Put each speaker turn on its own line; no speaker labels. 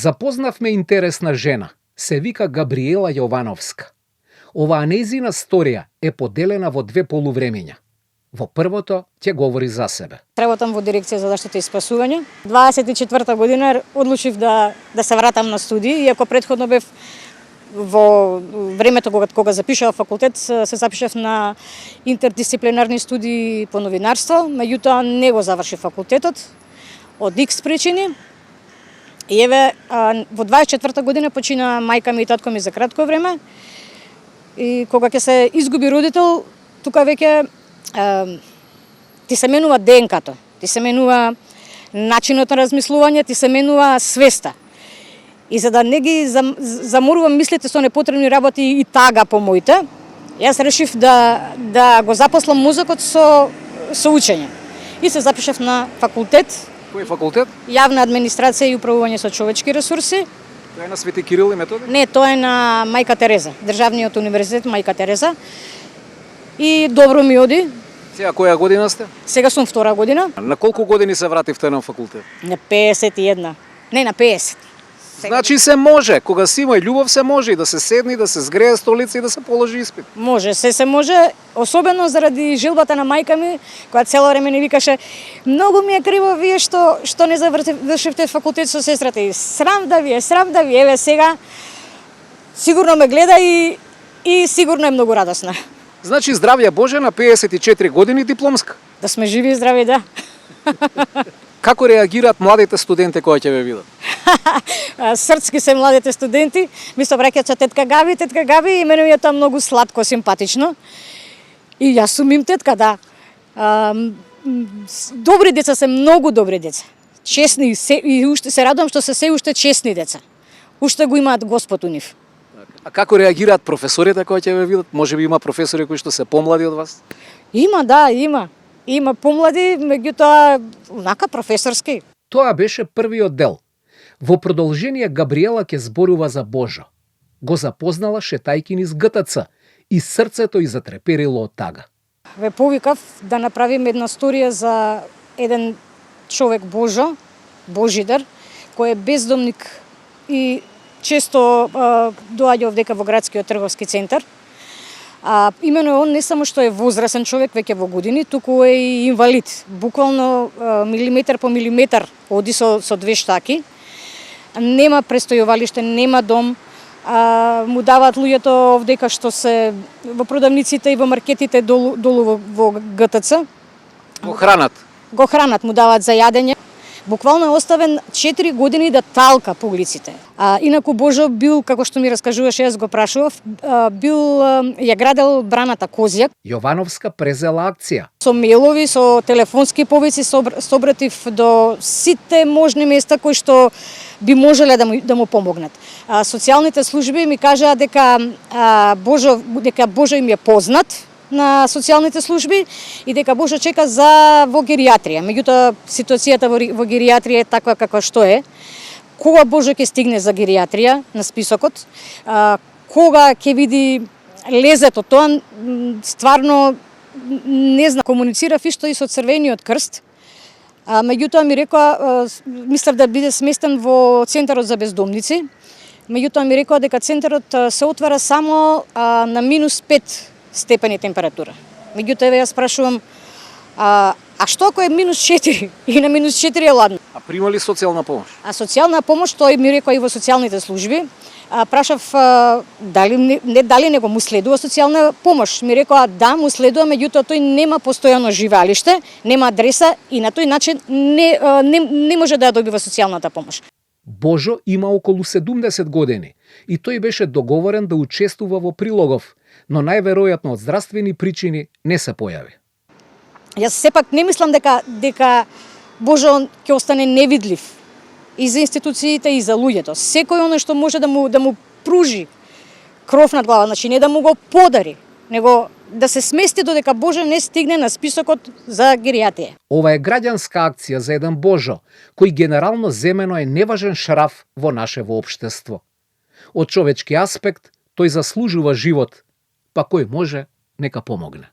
Запознавме интересна жена, се вика Габриела Јовановска. Оваа нејзина сторија е поделена во две полувремења. Во првото ќе говори за себе.
Работам во дирекција за заштита и спасување. 24 година одлучив да се вратам на студии, иако претходно бев во времето кога запишав факултет, се запишав на интердисциплинарни студии по новинарство, меѓутоа не го завршив факултетот од X причини. И еве во 24 година почина мајка ми и татко ми за кратко време. И кога ќе се изгуби родител, тука веќе ти се менува ДНК-то, ти се менува начинот на размислување, ти се менува свеста. И за да не ги заморувам мислите со непотребни работи и тага по моите, јас решив да го запослам мозокот со учење. И се запишав на факултет.
Кој факултет?
Јавна администрација и управување со човечки ресурси.
Тоа е на Свети Кирил и Методи?
Не, тоа е на Мајка Тереза, Државниот универзитет Мајка Тереза. И добро ми оди.
Сега која година сте?
Сега сум втора година.
На колку години се вративте на факултет?
На 51. Не, на 50.
Значи се може, кога си има љубов се може и да се седне, да се згрее столица и да се положи испит.
Може, се може, особено заради жилбата на мајка ми, која цело време ни викаше: "Многу ми е криво вие што не завршивте факултет со сестрата и срам да ви е, еве сега сигурно ме гледа и сигурно е многу радосна."
Значи здравје Боже на 54 години дипломска.
Да сме живи и здрави, да.
Како реагираат младите студенти кои ќе ве видат?
Срцки се младите студенти, ми се обраќаат тетка Габи и мене ми е тоа многу сладко, симпатично. И јас сум им тетка, да. Добри деца се, многу добри деца. Честни и уште се радувам што се уште честни деца. Уште го имаат Господ у нив.
А како реагираат професорите кои ќе ве видат? Можеби има професори кои што се помлади од вас?
Има, да, има. Има помлади, меѓутоа онака професорски.
Тоа беше првиот дел. Во продолжение Габриела ќе зборува за Божо. Го запознала шетајки низ ГТЦ и срцето ѝ затреперило од тага.
Ве повикав да направим една сторија за еден човек Божо, Божидар, кој е бездомник и често доаѓа овдека во градскиот трговски центар. Имено он не само што е возрасен човек веќе во години, туку е и инвалид. Буквално милиметар по милиметар оди со две штаки. Нема престојувалиште, нема дом. Му даваат луѓето овдека што се во продавниците и во маркетите долу во ГТЦ.
Го хранат?
Го хранат, му даваат за јадење. Буквално е оставен 4 години да талка по улиците. Инаку Божо бил, како што ми раскажуваше, јас го прашував, ја градел браната Козјак.
Јовановска презела акција.
Со мејлови, со телефонски повици собратив до сите можни места кои што би можеле да му помогнат. Социјалните служби ми кажаа дека Божо им е познат на социјалните служби и дека Божо чека во геријатрија. Меѓутоа ситуацијата во геријатрија е таква каква што е. Кога Божо ќе стигне за геријатрија на списокот, кога ќе види лезето, тоа стварно не знам. Комуницирав исто и со Црвениот крст. Меѓутоа ми рекоа, мислев да биде сместен во центарот за бездомници. Меѓутоа ми рекоа дека центарот се отвара само на -5 степени температура. Меѓутоа еве јас прашувам, што ако е -4 и на -4 е ладно?
А прима ли социјална помош?
Социјална помош, тој ми рекоа и во социјалните служби. Прашав дали него му следува социјална помош. Ми рекоа да, му следува, меѓутоа тој нема постојано живеалиште, нема адреса и на тој начин не може да ја добива социјалната помош.
Божо има околу 70 години и тој беше договорен да учествува во Прилогов, но најверојатно од здравствени причини не се појави.
Јас сепак не мислам дека Божо ќе остане невидлив и за институциите и за луѓето. Секој оно што може да му пружи кров над глава, значи не да му го подари, него да се смести додека Божо не стигне на списокот за геријатрија.
Ова е граѓанска акција за еден Божо, кој генерално земено е неважен шраф во нашево општество. Од човечки аспект, тој заслужува живот, па кој може, нека помогне.